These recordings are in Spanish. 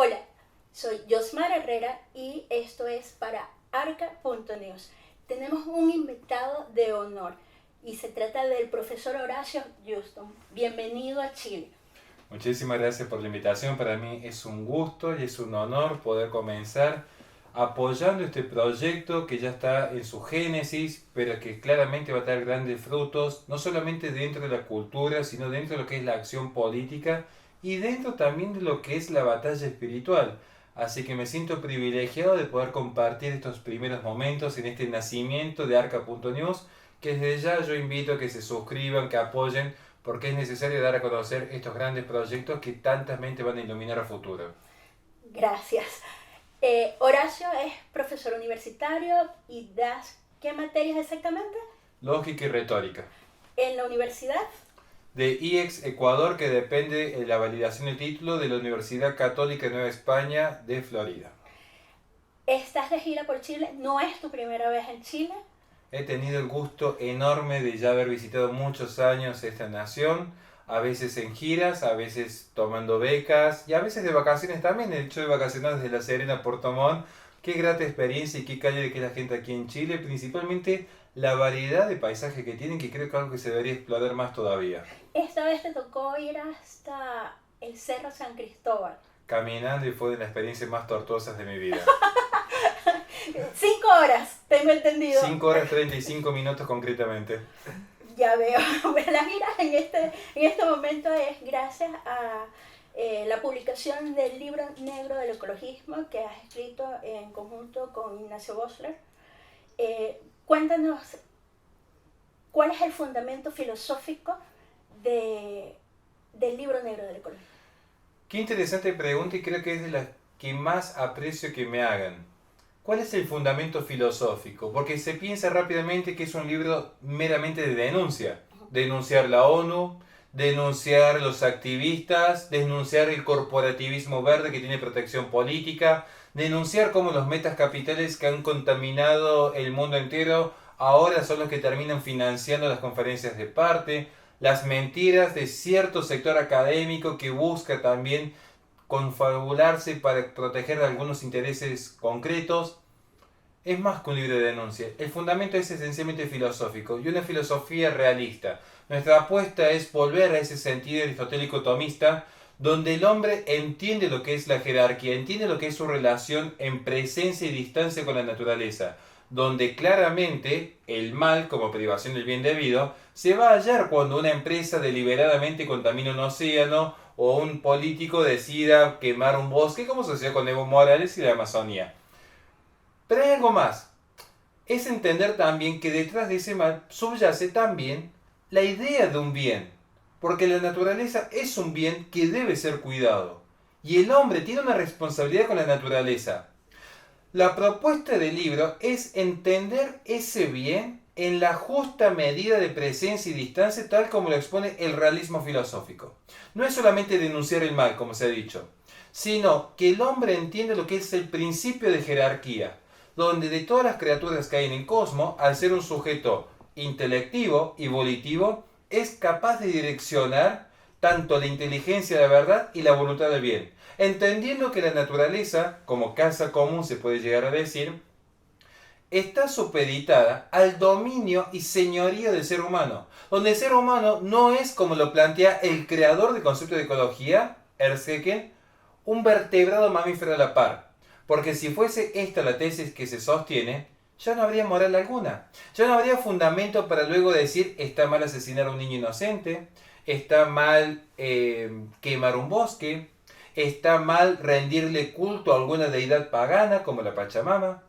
Hola, soy Yosmar Herrera y esto es para Arca.news. Tenemos un invitado de honor y se trata del profesor Horacio Houston. Bienvenido a Chile. Muchísimas gracias por la invitación. Para mí es un gusto y es un honor poder comenzar apoyando este proyecto que ya está en su génesis, pero que claramente va a dar grandes frutos, no solamente dentro de la cultura, sino dentro de lo que es la acción política y dentro también de lo que es la batalla espiritual. Así que me siento privilegiado de poder compartir estos primeros momentos en este nacimiento de Arca.news, que desde ya yo invito a que se suscriban, que apoyen, porque es necesario dar a conocer estos grandes proyectos que tantas mentes van a iluminar a futuro. Gracias. Horacio es profesor universitario y das ¿qué materias exactamente? Lógica y retórica. En la universidad. De IEX Ecuador, que depende de la validación de título de la Universidad Católica de Nueva España de Florida. Estás de gira por Chile, no es tu primera vez en Chile. He tenido el gusto enorme de ya haber visitado muchos años esta nación, a veces en giras, a veces tomando becas y a veces de vacaciones también. El hecho de vacacionar desde La Serena a Puerto Montt, qué grata experiencia y qué cálida que es la gente aquí en Chile, principalmente la variedad de paisajes que tienen, que creo que es algo que se debería explorar más todavía. Esta vez te tocó ir hasta el Cerro San Cristóbal. Caminando y fue de las experiencias más tortuosas de mi vida. 5 horas, tengo entendido. 5 horas 35 minutos concretamente. Ya veo. Bueno, la gira en este momento es gracias a la publicación del libro negro del ecologismo que has escrito en conjunto con Ignacio Bosler. Cuéntanos, ¿cuál es el fundamento filosófico del libro negro del ecologismo? Qué interesante pregunta y creo que es de las que más aprecio que me hagan. ¿Cuál es el fundamento filosófico? Porque se piensa rápidamente que es un libro meramente de denuncia. Denunciar la ONU, denunciar los activistas, denunciar el corporativismo verde que tiene protección política, denunciar cómo los metas capitales que han contaminado el mundo entero ahora son los que terminan financiando las conferencias de parte, las mentiras de cierto sector académico que busca también confabularse para proteger algunos intereses concretos. Es más que un libro de denuncia. El fundamento es esencialmente filosófico y una filosofía realista. Nuestra apuesta es volver a ese sentido aristotélico tomista donde el hombre entiende lo que es la jerarquía, entiende lo que es su relación en presencia y distancia con la naturaleza, donde claramente el mal, como privación del bien debido, se va a hallar cuando una empresa deliberadamente contamina un océano o un político decida quemar un bosque, como sucedió con Evo Morales y la Amazonía. Pero hay algo más. Es entender también que detrás de ese mal subyace también la idea de un bien. Porque la naturaleza es un bien que debe ser cuidado. Y el hombre tiene una responsabilidad con la naturaleza. La propuesta del libro es entender ese bien en la justa medida de presencia y distancia, tal como lo expone el realismo filosófico. No es solamente denunciar el mal, como se ha dicho, sino que el hombre entiende lo que es el principio de jerarquía, donde de todas las criaturas que hay en el cosmos, al ser un sujeto intelectivo y volitivo, es capaz de direccionar tanto la inteligencia de la verdad y la voluntad del bien, entendiendo que la naturaleza, como casa común se puede llegar a decir, está supeditada al dominio y señorío del ser humano, donde el ser humano no es, como lo plantea el creador del concepto de ecología, Ernst Haeckel, un vertebrado mamífero a la par. Porque si fuese esta la tesis que se sostiene, ya no habría moral alguna. Ya no habría fundamento para luego decir está mal asesinar a un niño inocente, está mal quemar un bosque, está mal rendirle culto a alguna deidad pagana como la Pachamama.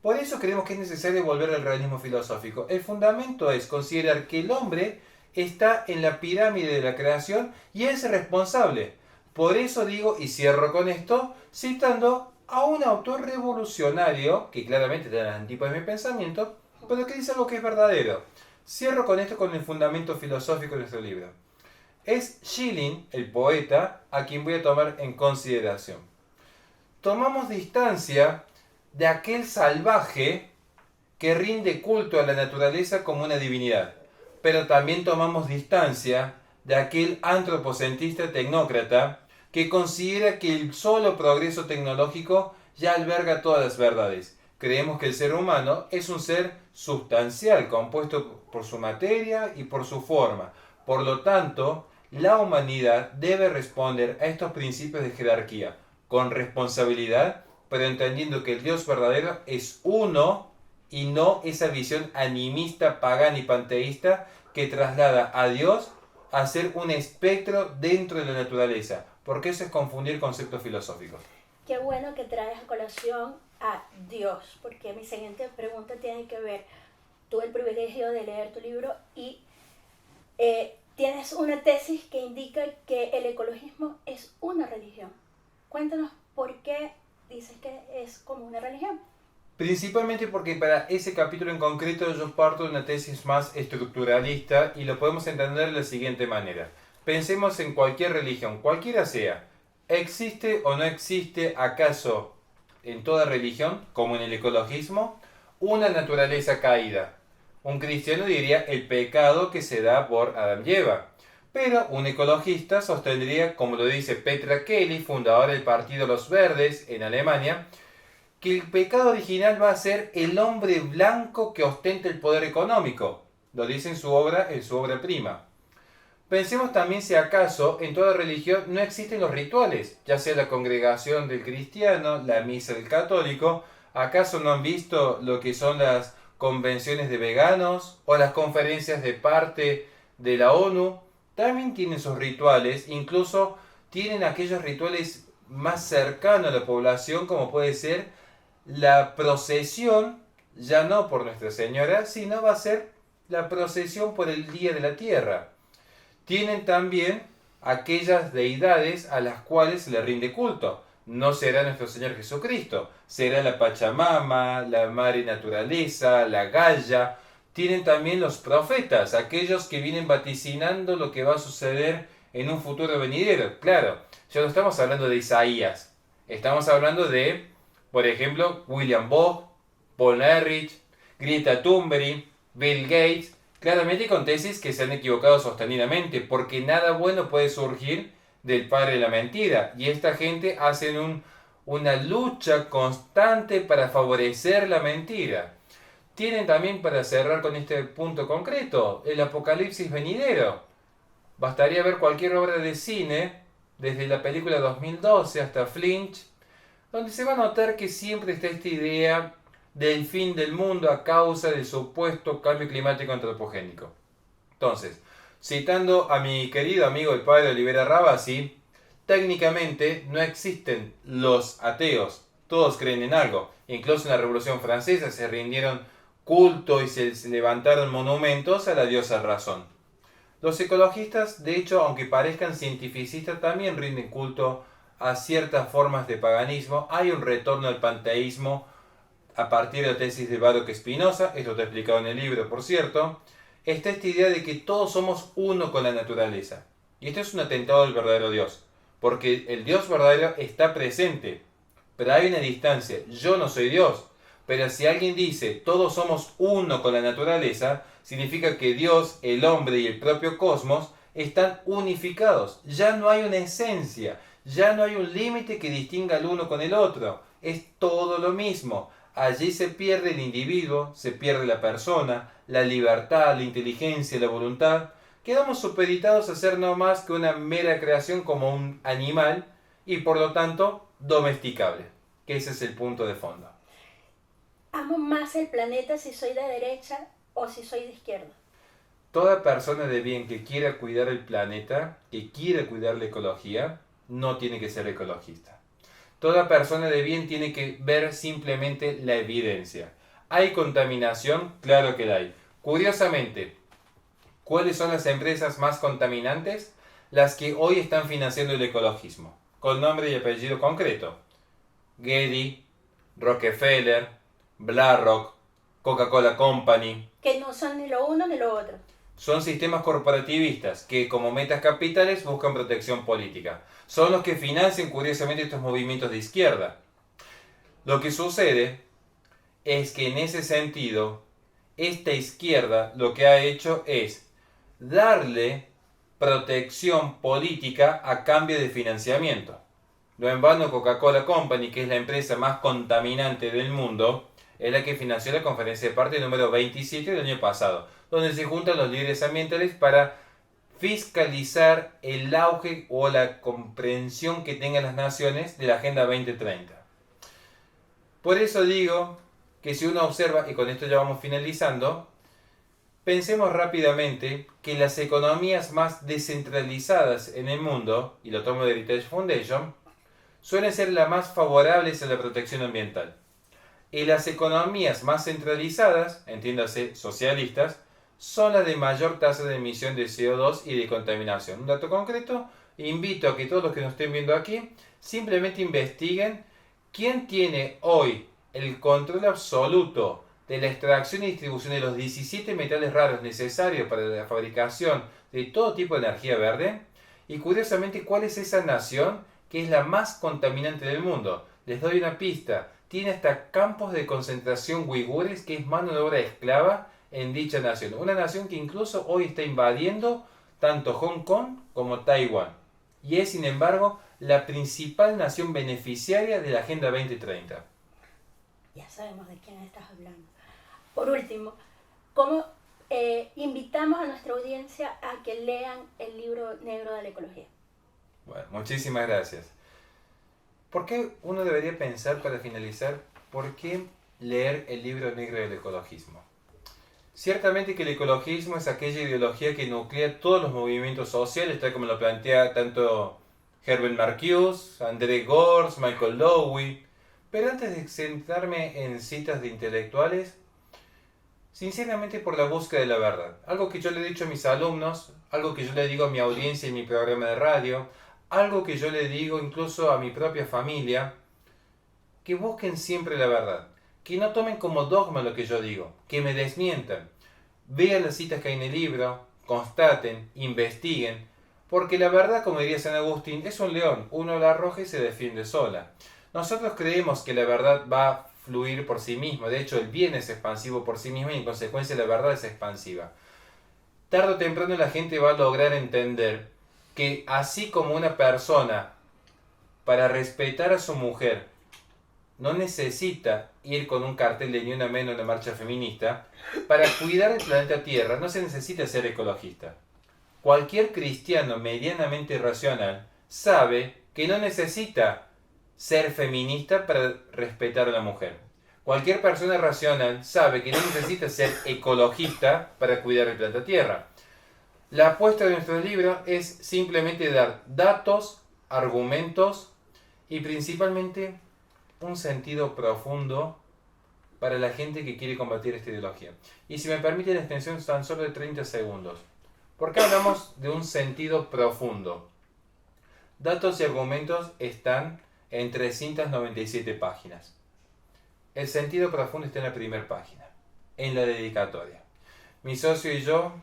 Por eso creemos que es necesario volver al realismo filosófico. El fundamento es considerar que el hombre está en la pirámide de la creación y es responsable. Por eso digo, y cierro con esto, citando a un autor revolucionario, que claramente está en las antípodas de mi pensamiento, pero que dice algo que es verdadero. Cierro con esto con el fundamento filosófico de nuestro libro. Es Schelling, el poeta, a quien voy a tomar en consideración. Tomamos distancia de aquel salvaje que rinde culto a la naturaleza como una divinidad, pero también tomamos distancia de aquel antropocentrista tecnócrata que considera que el solo progreso tecnológico ya alberga todas las verdades. Creemos que el ser humano es un ser sustancial, compuesto por su materia y por su forma. Por lo tanto, la humanidad debe responder a estos principios de jerarquía con responsabilidad, pero entendiendo que el Dios verdadero es uno y no esa visión animista, pagana y panteísta que traslada a Dios a ser un espectro dentro de la naturaleza, porque eso es confundir conceptos filosóficos. Qué bueno que traes a colación a Dios, porque mi siguiente pregunta tiene que ver, tuve el privilegio de leer tu libro y tienes una tesis que indica que el ecologismo es una religión. Cuéntanos por qué dices que es como una religión. Principalmente porque para ese capítulo en concreto yo parto de una tesis más estructuralista y lo podemos entender de la siguiente manera. Pensemos en cualquier religión, cualquiera sea. ¿Existe o no existe acaso en toda religión, como en el ecologismo, una naturaleza caída? Un cristiano diría el pecado que se da por Adán y Eva. Pero un ecologista sostendría, como lo dice Petra Kelly, fundadora del partido Los Verdes en Alemania, que el pecado original va a ser el hombre blanco que ostenta el poder económico. Lo dice en su obra prima. Pensemos también si acaso en toda religión no existen los rituales, ya sea la congregación del cristiano, la misa del católico. ¿Acaso no han visto lo que son las convenciones de veganos o las conferencias de parte de la ONU? También tienen sus rituales, incluso tienen aquellos rituales más cercanos a la población, como puede ser la procesión, ya no por Nuestra Señora, sino va a ser la procesión por el Día de la Tierra. Tienen también aquellas deidades a las cuales se le rinde culto. No será nuestro Señor Jesucristo, será la Pachamama, la Madre Naturaleza, la Gaia. Tienen también los profetas, aquellos que vienen vaticinando lo que va a suceder en un futuro venidero. Claro, ya no estamos hablando de Isaías, estamos hablando de, por ejemplo, William Bogg, Paul Ehrlich, Greta Thunberg, Bill Gates, claramente con tesis que se han equivocado sostenidamente, porque nada bueno puede surgir del padre de la mentira. Y esta gente hace una lucha constante para favorecer la mentira. Tienen también, para cerrar con este punto concreto, el apocalipsis venidero. Bastaría ver cualquier obra de cine, desde la película 2012 hasta Flinch, donde se va a notar que siempre está esta idea del fin del mundo a causa del supuesto cambio climático antropogénico. Entonces, citando a mi querido amigo el padre Olivera Rabasi, técnicamente no existen los ateos, todos creen en algo. Incluso en la Revolución Francesa se rindieron culto y se levantaron monumentos a la diosa razón. Los ecologistas, de hecho, aunque parezcan cientificistas, también rinden culto a ciertas formas de paganismo. Hay un retorno al panteísmo a partir de la tesis de Baruch Spinoza, esto está explicado en el libro, por cierto. Está esta idea de que todos somos uno con la naturaleza. Y esto es un atentado al verdadero Dios, porque el Dios verdadero está presente, pero hay una distancia. Yo no soy Dios, pero si alguien dice todos somos uno con la naturaleza, significa que Dios, el hombre y el propio cosmos están unificados. Ya no hay una esencia, ya no hay un límite que distinga el uno con el otro. Es todo lo mismo. Allí se pierde el individuo, se pierde la persona, la libertad, la inteligencia, la voluntad. Quedamos supeditados a ser no más que una mera creación como un animal y por lo tanto domesticable, que ese es el punto de fondo. ¿Amo más el planeta si soy de derecha o si soy de izquierda? Toda persona de bien que quiera cuidar el planeta, que quiera cuidar la ecología, no tiene que ser ecologista. Toda persona de bien tiene que ver simplemente la evidencia. ¿Hay contaminación? Claro que la hay. Curiosamente, ¿cuáles son las empresas más contaminantes? Las que hoy están financiando el ecologismo, con nombre y apellido concreto. Getty, Rockefeller, BlackRock, Coca-Cola Company. Que no son ni lo uno ni lo otro. Son sistemas corporativistas que como metas capitales buscan protección política. Son los que financian curiosamente estos movimientos de izquierda. Lo que sucede es que en ese sentido, esta izquierda lo que ha hecho es darle protección política a cambio de financiamiento. No en vano Coca-Cola Company, que es la empresa más contaminante del mundo, es la que financió la conferencia de partes número 27 del año pasado, donde se juntan los líderes ambientales para fiscalizar el auge o la comprensión que tengan las naciones de la Agenda 2030. Por eso digo que si uno observa, y con esto ya vamos finalizando, pensemos rápidamente que las economías más descentralizadas en el mundo, y lo tomo de Heritage Foundation, suelen ser las más favorables a la protección ambiental. Y las economías más centralizadas, entiéndase socialistas, son las de mayor tasa de emisión de CO2 y de contaminación. Un dato concreto, invito a que todos los que nos estén viendo aquí simplemente investiguen quién tiene hoy el control absoluto de la extracción y distribución de los 17 metales raros necesarios para la fabricación de todo tipo de energía verde, y curiosamente cuál es esa nación que es la más contaminante del mundo. Les doy una pista, tiene hasta campos de concentración uigures, que es mano de obra esclava en dicha nación. Una nación que incluso hoy está invadiendo tanto Hong Kong como Taiwán. Y es, sin embargo, la principal nación beneficiaria de la Agenda 2030. Ya sabemos de quién estás hablando. Por último, ¿cómo invitamos a nuestra audiencia a que lean el libro negro de la ecología? Bueno, muchísimas gracias. ¿Por qué uno debería pensar, para finalizar, por qué leer el libro negro del ecologismo? Ciertamente que el ecologismo es aquella ideología que nuclea todos los movimientos sociales, tal como lo plantea tanto Herbert Marcuse, André Gorz, Michael Lowy. Pero antes de centrarme en citas de intelectuales, sinceramente por la búsqueda de la verdad. Algo que yo le he dicho a mis alumnos, algo que yo le digo a mi audiencia en mi programa de radio, algo que yo le digo incluso a mi propia familia, que busquen siempre la verdad. Que no tomen como dogma lo que yo digo, que me desmientan. Vean las citas que hay en el libro, constaten, investiguen, porque la verdad, como diría San Agustín, es un león, uno la arroja y se defiende sola. Nosotros creemos que la verdad va a fluir por sí misma, de hecho el bien es expansivo por sí mismo y en consecuencia la verdad es expansiva. Tarde o temprano la gente va a lograr entender que así como una persona, para respetar a su mujer, no necesita ir con un cartel de ni una menos en la marcha feminista, para cuidar el planeta Tierra no se necesita ser ecologista. Cualquier cristiano medianamente racional sabe que no necesita ser feminista para respetar a la mujer. Cualquier persona racional sabe que no necesita ser ecologista para cuidar el planeta Tierra. La apuesta de nuestro libro es simplemente dar datos, argumentos y principalmente un sentido profundo para la gente que quiere combatir esta ideología. Y si me permite la extensión tan solo de 30 segundos. ¿Por qué hablamos de un sentido profundo? Datos y argumentos están en 397 páginas. El sentido profundo está en la primera página, en la dedicatoria. Mi socio y yo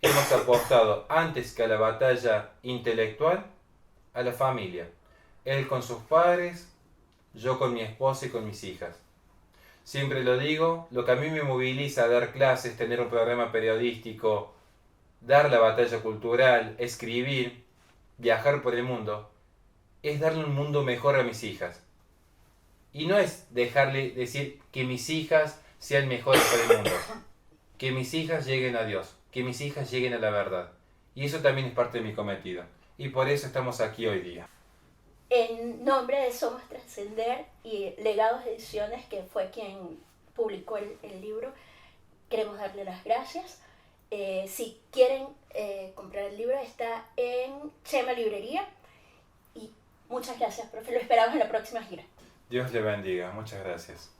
hemos apostado antes que a la batalla intelectual, a la familia. Él con sus padres, yo con mi esposa y con mis hijas. Siempre lo digo, lo que a mí me moviliza a dar clases, tener un programa periodístico, dar la batalla cultural, escribir, viajar por el mundo, es darle un mundo mejor a mis hijas. Y no es dejarle decir que mis hijas sean mejores para el mundo, que mis hijas lleguen a Dios, que mis hijas lleguen a la verdad. Y eso también es parte de mi cometido. Y por eso estamos aquí hoy día. En nombre de Somos Trascender y Legados Ediciones, que fue quien publicó el libro, queremos darle las gracias. Si quieren comprar el libro, está en Chema Librería. Y muchas gracias, profe. Lo esperamos en la próxima gira. Dios le bendiga. Muchas gracias.